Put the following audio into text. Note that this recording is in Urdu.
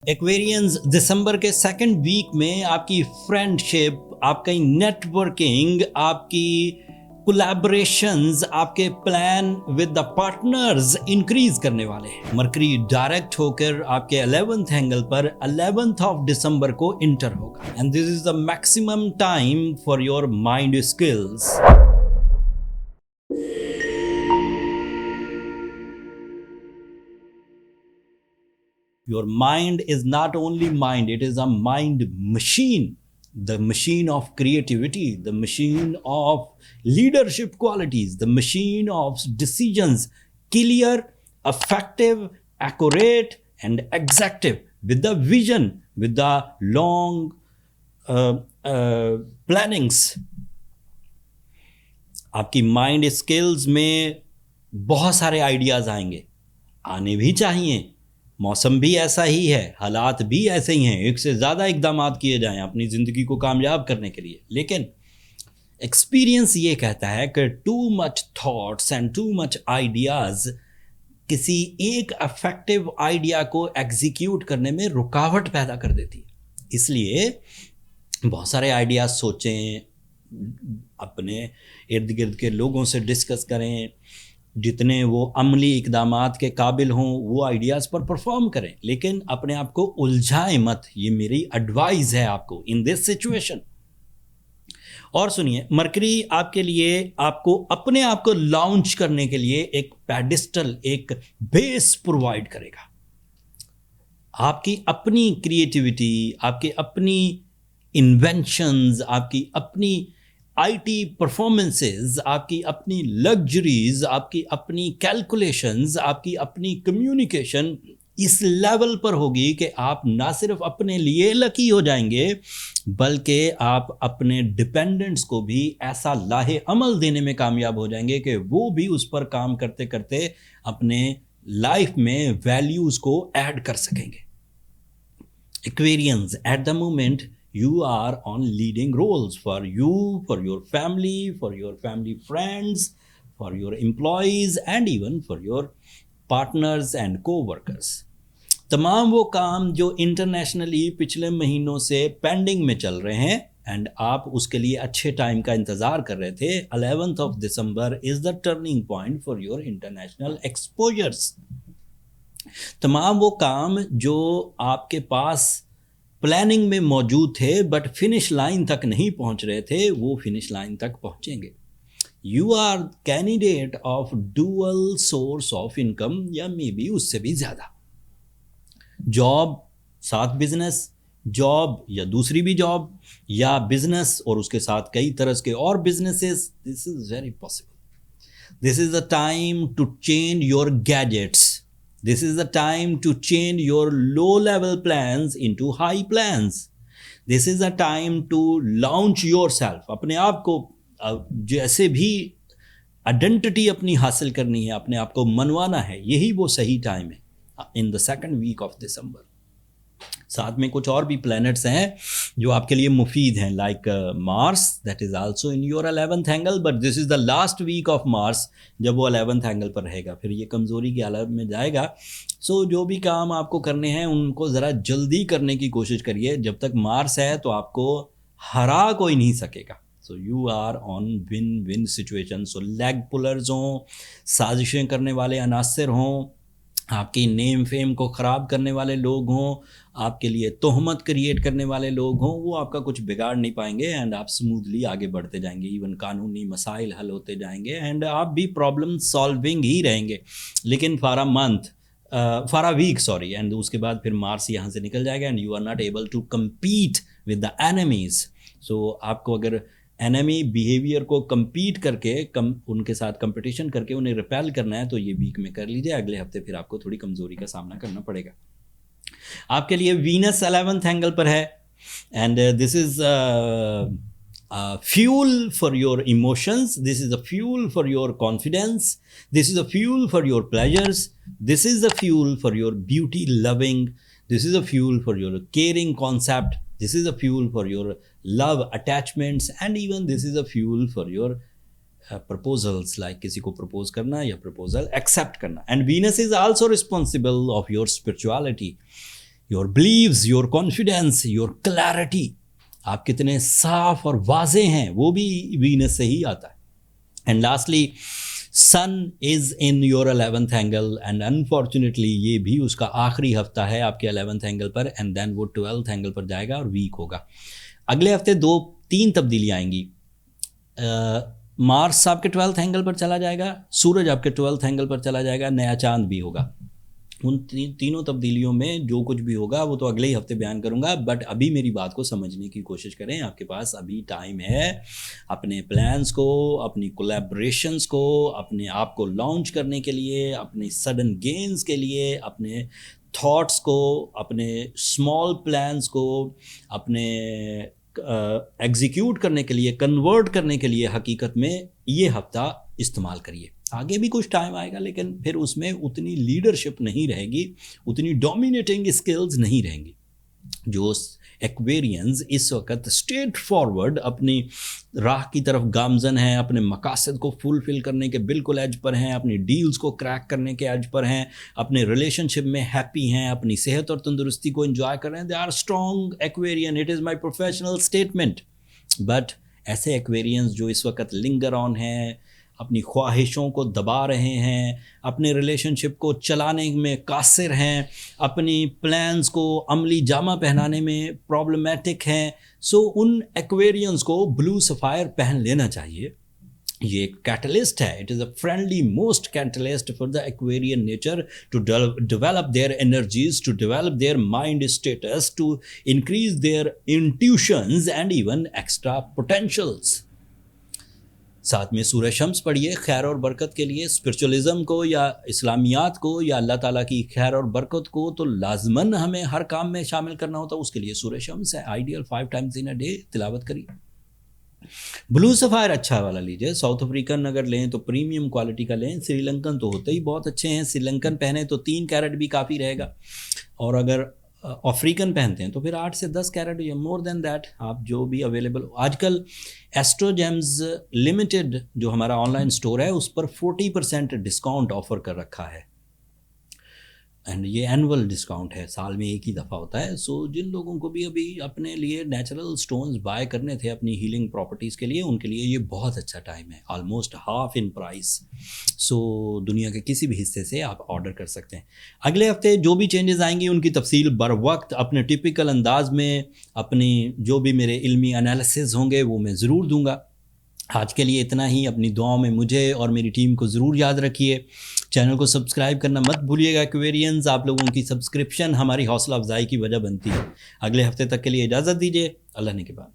ایکویرینز دسمبر کے سیکنڈ ویک میں آپ کی فرینڈشپ، آپ کی نیٹ ورکنگ، آپ کی کولیبریشنز، آپ کے plan with the partners increase کرنے والے ہیں۔ مرکری ڈائریکٹ ہو کر آپ کے 11th angle per 11th of دسمبر کو انٹر ہوگا، and this is the maximum time for your mind skills. Your mind is not only mind, it is a mind machine, the machine of creativity, the machine of leadership qualities, the machine of decisions, clear, effective, accurate, and exactive, with the vision, with the long plannings. آپ کی مائنڈ اسکلز میں بہت سارے آئیڈیاز آئیں گے، آنے بھی چاہیے۔ موسم بھی ایسا ہی ہے، حالات بھی ایسے ہی ہیں، ایک سے زیادہ اقدامات کیے جائیں اپنی زندگی کو کامیاب کرنے کے لیے، لیکن ایکسپیرینس یہ کہتا ہے کہ too much thoughts and too much ideas کسی ایک افیکٹو آئیڈیا کو ایگزیکیوٹ کرنے میں رکاوٹ پیدا کر دیتی ہے۔ اس لیے بہت سارے آئیڈیاز سوچیں، اپنے ارد گرد کے لوگوں سے ڈسکس کریں، جتنے وہ عملی اقدامات کے قابل ہوں وہ آئیڈیاز پر پرفارم کریں، لیکن اپنے آپ کو الجھائیں مت، یہ میری ایڈوائز ہے آپ کو ان دس سچویشن۔ اور سنیے، مرکری آپ کے لیے آپ کو اپنے آپ کو لانچ کرنے کے لیے ایک پیڈسٹل، ایک بیس پرووائڈ کرے گا۔ آپ کی اپنی کریٹیوٹی، آپ کی اپنی انوینشنز، آپ کی اپنی آئی ٹی پرفارمنسز، آپ کی اپنی لگژریز، آپ کی اپنی کیلکولیشنز، آپ کی اپنی کمیونیکیشن اس لیول پر ہوگی کہ آپ نہ صرف اپنے لیے لکی ہو جائیں گے، بلکہ آپ اپنے ڈپینڈنٹس کو بھی ایسا لاہے عمل دینے میں کامیاب ہو جائیں گے کہ وہ بھی اس پر کام کرتے کرتے اپنے لائف میں ویلیوز کو ایڈ کر سکیں گے۔ Aquarians, at the moment you are on leading roles for you, for your family friends, for your employees, and even for your partners and co-workers. تمام وہ کام جو انٹرنیشنلی پچھلے مہینوں سے پینڈنگ میں چل رہے ہیں اینڈ آپ اس کے لیے اچھے ٹائم کا انتظار کر رہے تھے، 11th of December is the turning point for your international exposures. تمام وہ کام جو آپ کے پاس پلاننگ میں موجود تھے بٹ فنش لائن تک نہیں پہنچ رہے تھے، وہ فنش لائن تک پہنچیں گے۔ You are candidate of dual source of income, یا مے بی اس سے بھی زیادہ، جاب ساتھ بزنس، جاب یا دوسری بھی جاب، یا بزنس اور اس کے ساتھ کئی طرح کے اور businesses. This is very possible. This is the time to change your gadgets. This is the time to change your low-level plans into high plans. This is the time to launch yourself. اپنے آپ کو جیسے بھی آئیڈینٹی اپنی حاصل کرنی ہے، اپنے آپ کو منوانا ہے، یہی وہ صحیح ٹائم ہے in the second week of December. ساتھ میں کچھ اور بھی پلانٹس ہیں جو آپ کے لیے مفید ہیں، like Mars that is also in your 11th angle, but this is the last week of Mars جب وہ 11th اینگل پر رہے گا، پھر یہ کمزوری کی حالت میں جائے گا۔ سو جو بھی کام آپ کو کرنے ہیں ان کو ذرا جلدی کرنے کی کوشش کریے، جب تک مارس ہے تو آپ کو ہرا کوئی نہیں سکے گا۔ So you are on one one situation. So leg pullers ہوں، سازشیں کرنے والے عناصر ہوں، آپ کی نیم فیم کو خراب کرنے والے لوگ ہوں، آپ کے لیے تہمت کریٹ کرنے والے لوگ ہوں، وہ آپ کا کچھ بگاڑ نہیں پائیں گے اینڈ آپ سموتھلی آگے بڑھتے جائیں گے، ایون قانونی مسائل حل ہوتے جائیں گے اینڈ آپ بھی پرابلم سالونگ ہی رہیں گے، لیکن فار اے ویک اینڈ اس کے بعد پھر مارس یہاں سے نکل جائے گا and you are not able to compete with the enemies. So آپ کو اگر اینیمی بیہیویئر کو کمپیٹ کر کے ان کے ساتھ کمپٹیشن کر کے انہیں ریپیل کرنا ہے تو یہ ویک میں کر لیجیے، اگلے ہفتے پھر آپ کو تھوڑی کمزوری کا سامنا کرنا پڑے گا۔ آپ کے لیے وینس 11th اینگل پر ہے and this is fuel for your emotions, this is a fuel for your confidence, this is a fuel for your pleasures, this is a fuel for your beauty loving, this is a fuel for your caring concept, this is a fuel for your love attachments, and even this is a fuel for your proposals, like کسی کو propose کرنا یا proposal accept کرنا. And Venus is also responsible of your spirituality. your beliefs, your confidence, your clarity. آپ کتنے صاف اور واضح ہیں وہ بھی وینس سے ہی آتا ہے. And lastly sun is in your 11th angle and unfortunately یہ بھی اس کا آخری ہفتہ ہے آپ کے 11th angle per, and then وہ 12th اینگل پر جائے گا اور ویک ہوگا. اگلے ہفتے 2-3 تبدیلیاں آئیں گی. مارس آپ کے 12th اینگل پر چلا جائے گا, سورج آپ کے 12th اینگل پر چلا جائے گا, نیا چاند بھی ہوگا. ان تینوں تبدیلیوں میں جو کچھ بھی ہوگا وہ تو اگلے ہی ہفتے بیان کروں گا, بٹ ابھی میری بات کو سمجھنے کی کوشش کریں. آپ کے پاس ابھی ٹائم ہے اپنے پلانس کو, اپنی کولیبریشنس کو, اپنے آپ کو لانچ کرنے کے لیے, اپنے سڈن گینز کے لیے, اپنے تھاٹس کو, اپنے اسمال پلانس کو اپنے ایگزیکیوٹ کرنے کے لیے, کنورٹ کرنے کے لیے حقیقت میں یہ ہفتہ استعمال کریے. آگے بھی کچھ ٹائم آئے گا لیکن پھر اس میں اتنی لیڈرشپ نہیں رہے گی, اتنی ڈومینیٹنگ اسکلز نہیں رہیں گی. جو ایکویرینز اس وقت اسٹریٹ فارورڈ اپنی راہ کی طرف گامزن ہیں, اپنے مقاصد کو فلفل کرنے کے بالکل ایج پر ہیں, اپنی ڈیلز کو کریک کرنے کے ایج پر ہیں, اپنے ریلیشن شپ میں ہیپی ہیں, اپنی صحت اور تندرستی کو انجوائے کر رہے ہیں, they are strong Aquarian. It is my professional statement. But ایسے ایکویرینز جو اس وقت لنگر آن ہیں, اپنی خواہشوں کو دبا رہے ہیں, اپنے ریلیشن شپ کو چلانے میں قاصر ہیں, اپنی پلانز کو عملی جامہ پہنانے میں پرابلمیٹک ہیں, سو ان ایکویرینز کو بلو سفائر پہن لینا چاہیے. یہ ایک کیٹلسٹ ہے. It is a friendly most catalyst for the Aquarian nature to develop their energies, to develop their mind states, to increase their intuitions and even extra potentials. ساتھ میں سورہ شمس پڑھیے خیر اور برکت کے لیے. اسپرچولیزم کو یا اسلامیات کو یا اللہ تعالیٰ کی خیر اور برکت کو تو لازماً ہمیں ہر کام میں شامل کرنا ہوتا ہے, اس کے لیے سورہ شمس ہے. Ideal 5 times in a day تلاوت کریے. بلو سفائر اچھا والا لیجیے. ساؤتھ افریقن اگر لیں تو پریمیم کوالٹی کا لیں. سری لنکن تو ہوتے ہی بہت اچھے ہیں, سری لنکن پہنیں تو 3 کیرٹ بھی کافی رہے گا, اور اگر افریقن پہنتے ہیں تو پھر 8 سے 10 کیرٹ یا مور دین دیٹ آپ جو بھی اویلیبل. آج کل ایسٹرو جیمز لمیٹڈ جو ہمارا آن لائن اسٹور ہے اس پر 40% ڈسکاؤنٹ آفر کر رکھا ہے, اینڈ یہ اینول ڈسکاؤنٹ ہے, سال میں ایک ہی دفعہ ہوتا ہے. سو جن لوگوں کو بھی ابھی اپنے لیے نیچرل سٹونز بائی کرنے تھے اپنی ہیلنگ پراپرٹیز کے لیے, ان کے لیے یہ بہت اچھا ٹائم ہے, آلموسٹ ہاف ان پرائس. سو دنیا کے کسی بھی حصے سے آپ آرڈر کر سکتے ہیں. اگلے ہفتے جو بھی چینجز آئیں گی ان کی تفصیل بر وقت اپنے ٹپیکل انداز میں, اپنی جو بھی میرے علمی انالیسز ہوں گے وہ میں ضرور دوں گا. آج کے لیے اتنا ہی. اپنی دعاؤں میں مجھے اور میری ٹیم کو ضرور یاد رکھیے. چینل کو سبسکرائب کرنا مت بھولیے گا. ایکویرینز آپ لوگوں کی سبسکرپشن ہماری حوصلہ افزائی کی وجہ بنتی ہے. اگلے ہفتے تک کے لیے اجازت دیجیے. اللہ نے کے بعد.